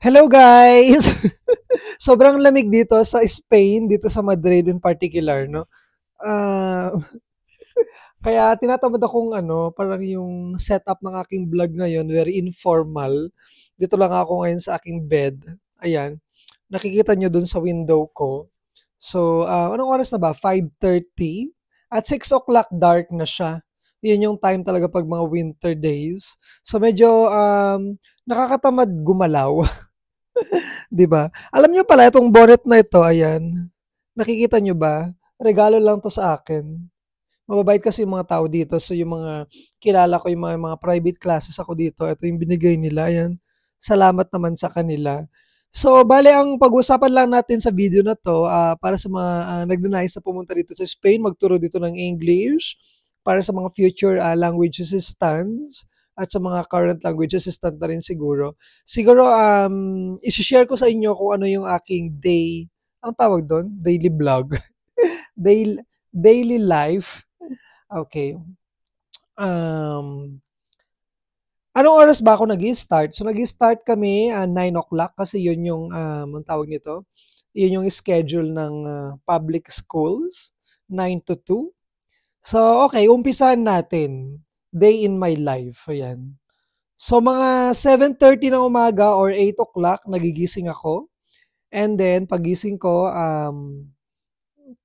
Hello guys! Sobrang lamig dito sa Spain, dito sa Madrid in particular, no? Ah, kaya tinatamad akong parang yung setup ng aking vlog ngayon, very informal. Dito lang ako ngayon sa aking bed. Ayan. Nakikita nyo dun sa window ko. So, anong oras na ba? 5:30. At 6 o'clock dark na siya. Yun yung time talaga pag mga winter days. So, medyo nakakatamad gumalaw. 'Di ba? Alam niyo pala itong bonnet na ito, ayan. Nakikita niyo ba? Regalo lang 'to sa akin. Mababait kasi yung mga tao dito. So yung mga kilala ko, yung mga private classes ako dito, ito yung binigay nila, ayan. Salamat naman sa kanila. So, bale ang pag-usapan lang natin sa video na 'to, para sa mga nagnanais na pumunta dito sa Spain, magturo dito ng English, para sa mga future language assistants, at sa mga current language assistant na rin siguro. Siguro, isi-share ko sa inyo kung ano yung aking ang tawag doon? Daily vlog. daily, daily life. Okay. Um, Anong oras ba ako nag-start? So nag-start kami 9 o'clock kasi yun yung, ang tawag nito, yun yung schedule ng public schools, 9 to 2. So, okay, umpisahan natin. Day in my life. Ayan. So, mga 7:30 ng umaga or 8 o'clock, nagigising ako. And then, pagising ko,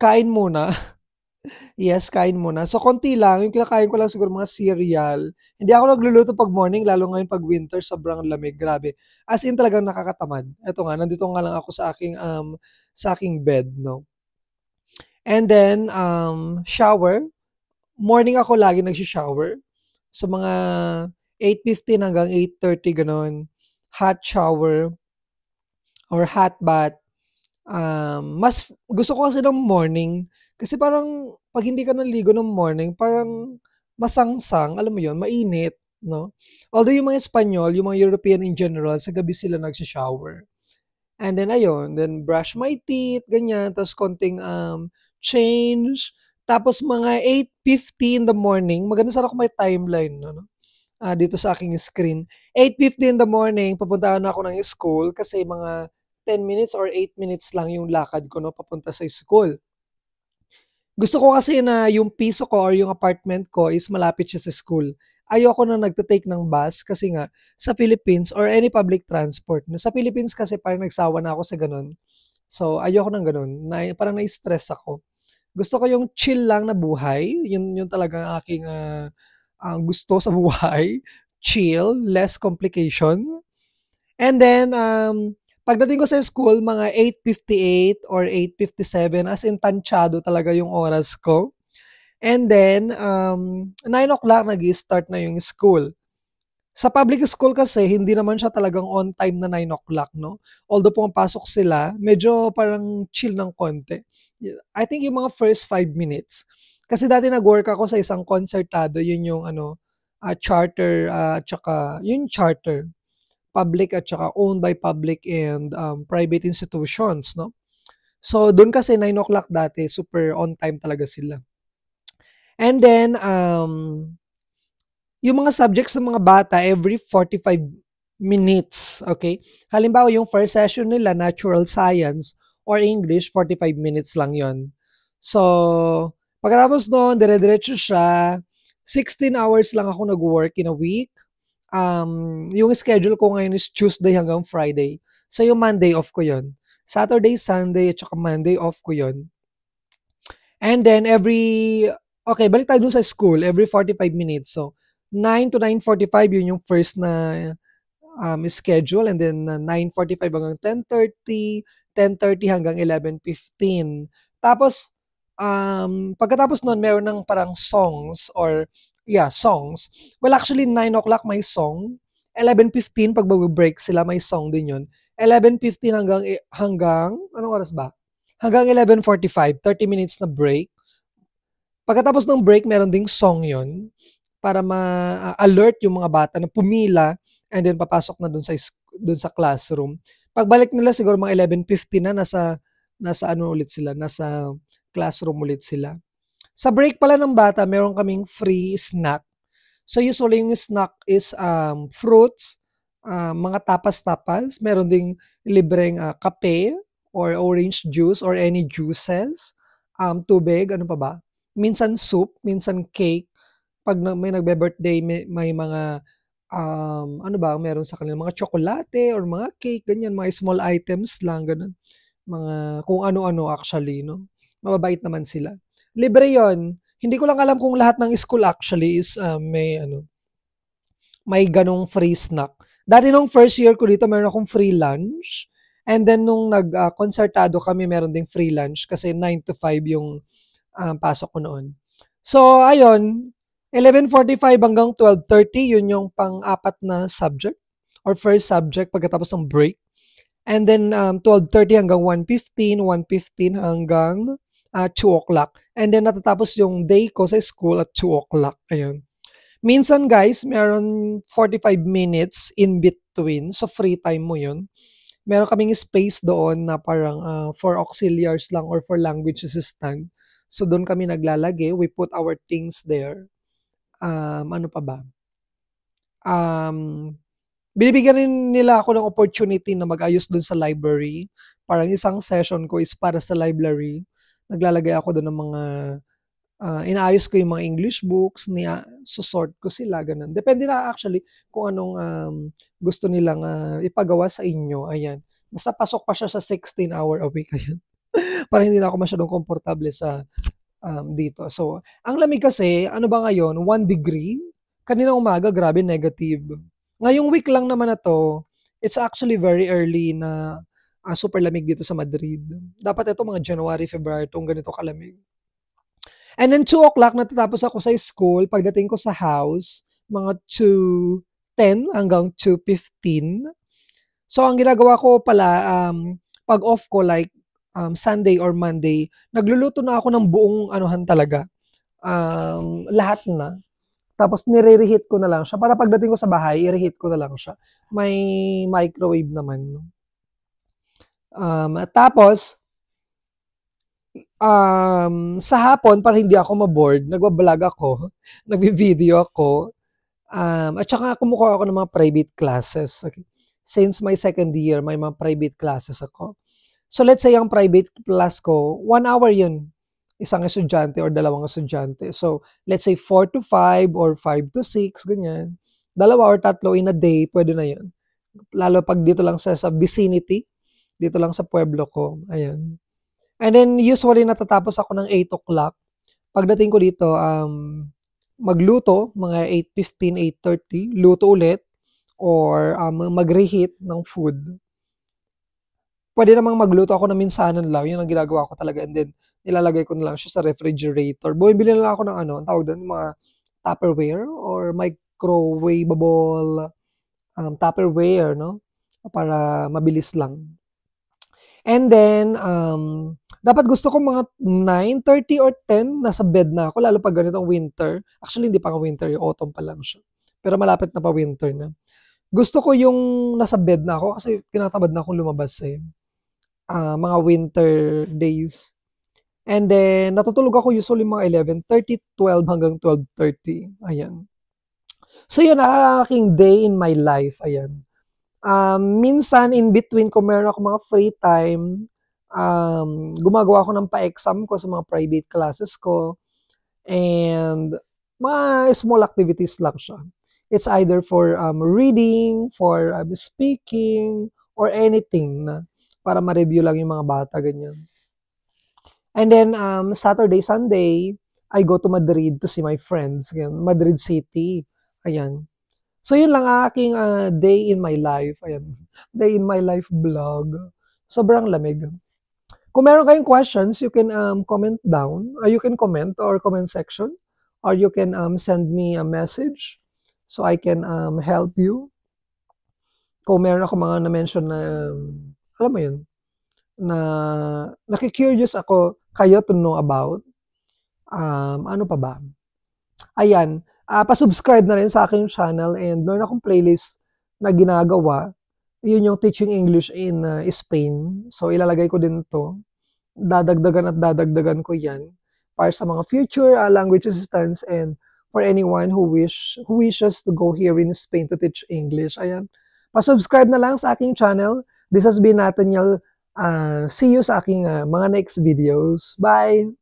kain muna. Yes, kain muna. So, konti lang. Yung kinakain ko lang siguro mga cereal. Hindi ako nagluluto pag morning, lalo ngayon pag winter, sobrang lamig. Grabe. As in talagang nakakatamad. Eto nga, nandito nga lang ako sa aking bed, no? And then, shower. Morning ako lagi nag-shower. So, mga 8:15 hanggang 8:30, ganon. Hot shower or hot bath. Mas gusto ko kasi ng morning kasi parang 'pag hindi ka naligo ng morning parang masangsang, alam mo 'yun, mainit, 'no? Although yung mga Espanyol, yung mga European in general, sa gabi sila nagsho-shower. And then ayun, then brush my teeth, ganyan, tapos konting, change, tapos mga 8:50 in the morning, maganda sana kung may timeline, no? Dito sa aking screen. 8:50 in the morning, pupuntahan na ako ng school kasi mga 10 minutes or 8 minutes lang yung lakad ko, no, papunta sa school. Gusto ko kasi na yung piso ko or yung apartment ko is malapit siya sa school. Ayoko na nagte-take ng bus kasi nga sa Philippines or any public transport. No, sa Philippines kasi parang nagsawa na ako sa ganun. So, ayoko ng ganun. Parang na-stress ako. Gusto ko yung chill lang na buhay. Yun talaga ang aking ang gusto sa buhay. Chill, less complication. And then, pagdating ko sa school, mga 8:58 or 8:57, as in tansyado talaga yung oras ko. And then, 9 o'clock nag-start na yung school. Sa public school kasi, hindi naman siya talagang on time na 9 o'clock, no? Although pumapasok sila, medyo parang chill ng konti. I think yung mga first 5 minutes. Kasi dati nag-work ako sa isang konsertado, yun yung charter, tsaka, yun charter. Public at tsaka owned by public and private institutions, no? So, doon kasi 9 o'clock dati, super on time talaga sila. And then, yung mga subjects ng mga bata, every 45 minutes, okay? Halimbawa, yung first session nila, natural science or English, 45 minutes lang yon. So, pagkatapos noon, dire-diretso siya. 16 hours lang ako nag-work in a week. Yung schedule ko ngayon is Tuesday hanggang Friday. So, yung Monday off ko yon. Saturday, Sunday, at saka Monday off ko yon. And then, okay, balik tayo dun sa school, every 45 minutes. So, 9 to 9:45, yun yung first na schedule. And then, 9:45 hanggang 10:30, 10:30 hanggang 11:15. Tapos, pagkatapos nun, meron ng parang songs or, yeah, songs. Well, actually, 9 o'clock may song. 11:15, pag mag-break sila, may song din yun. 11:15 hanggang, anong oras ba? Hanggang 11:45, 30 minutes na break. Pagkatapos ng break, meron ding song yon para ma-alert yung mga bata na pumila and then papasok na dun sa classroom. Pagbalik nila siguro mga 11:50 na nasa ano ulit sila, nasa classroom ulit sila. Sa break pala ng bata, meron kaming free snack. So usually yung snack is fruits, mga tapas-tapas, meron ding libreng kape or orange juice or any juices, tubig, ano pa ba? Minsan soup, minsan cake. Pag may nagbe-birthday, may mga ano ba, meron sa kanila mga tsokolate or mga cake, ganyan, mga small items lang, ganun. Mga kung ano-ano actually, no? Mababait naman sila. Libre yon. Hindi ko lang alam kung lahat ng school actually is may ganong free snack. Dati nung first year ko dito, meron akong free lunch. And then nung nag-konsertado kami, meron ding free lunch kasi 9 to 5 yung pasok ko noon. So, ayun, 11:45 hanggang 12:30, yun yung pang-apat na subject or first subject pagkatapos ng break. And then 12:30 hanggang 1:15, 1:15 hanggang 2 o'clock. And then natatapos yung day ko sa school at 2 o'clock. Ayun. Minsan guys, meron 45 minutes in between. So free time mo yun. Meron kaming space doon na parang for auxiliaries lang or for language assistant. So doon kami naglalagay. We put our things there. Ano pa ba? Binibigyan rin nila ako ng opportunity na mag-ayos doon sa library. Parang isang session ko is para sa library. Naglalagay ako doon ng mga inaayos ko yung mga English books, susort ko sila, ganun. Depende na actually kung anong gusto nilang ipagawa sa inyo. Ayan. Basta pasok pa siya sa 16-hour a week. Ayan. Para hindi na ako masyadong komportable sa dito. So, ang lamig kasi, ano ba ngayon? 1 degree. Kanina umaga, grabe, negative. Ngayong week lang naman na to, it's actually very early na super lamig dito sa Madrid. Dapat ito mga January, February, itong ganito kalamig. And then 2 o'clock, natatapos ako sa school. Pagdating ko sa house, mga 2:10 hanggang 2:15. So, ang ginagawa ko pala, pag off ko, like Sunday or Monday, nagluluto na ako ng buong anuhan talaga. Lahat na. Tapos, nire-reheat ko na lang siya. Para pagdating ko sa bahay, i-reheat ko na lang siya. May microwave naman. Tapos, sa hapon, para hindi ako maboard, nagbablog ako, nagbi-video ako, at saka kumukuha ako ng mga private classes. Okay. Since my second year, may mga private classes ako. So let's say ang private class ko, 1 hour yun. Isang estudyante or dalawang estudyante. So let's say 4 to 5 or 5 to 6, ganyan. 2 or 3 in a day, pwede na yun. Lalo pag dito lang sa vicinity, dito lang sa pueblo ko. Ayan. And then usually natatapos ako ng 8 o'clock. Pagdating ko dito, magluto, mga 8:15, 8:30, luto ulit, or mag-reheat ng food. Pwede namang magluto ako na minsanan lang, yun ang ginagawa ko talaga, and then nilalagay ko na lang siya sa refrigerator. Bumibili na lang ako ng ang tawag doon, mga Tupperware or microwavable Tupperware, no? Para mabilis lang. And then, dapat gusto ko mga 9:30 or 10, nasa bed na ako, lalo pag ganitong winter. Actually, hindi pa nga winter, autumn pa lang siya. Pero malapit na pa winter na. Gusto ko yung nasa bed na ako kasi tinatamad na akong lumabas eh. Mga winter days. And then, natutulog ako usually mga 11:30, 12 hanggang 12:30. Ayan. So, yun ang aking day in my life. Ayan. Minsan, in between, kung meron ako mga free time, gumagawa ako ng pa-exam ko sa mga private classes ko. And, mga small activities lang siya. It's either for reading, for speaking, or anything na para ma-review lang yung mga bata, ganyan. And then, Saturday, Sunday, I go to Madrid to see my friends. Ganyan, Madrid City. Ayan. So, yun lang aking day in my life. Ayan. Day in my life vlog. Sobrang lamig. Kung meron kayong questions, you can comment down. You can comment or comment section. Or you can send me a message so I can help you. Kung meron ako mga na-mention na, alam mo yun, na nakikurious ako kayo to know about. Ano pa ba? Ayan, pa-subscribe na rin sa aking channel, and meron akong playlist na ginagawa. Yun yung Teaching English in Spain. So ilalagay ko din to. Dadagdagan ko yan para sa mga future language assistants and for anyone who wishes to go here in Spain to teach English. Ayan. Pa-subscribe na lang sa aking channel. This has been Nathaniel. See you sa aking mga next videos. Bye!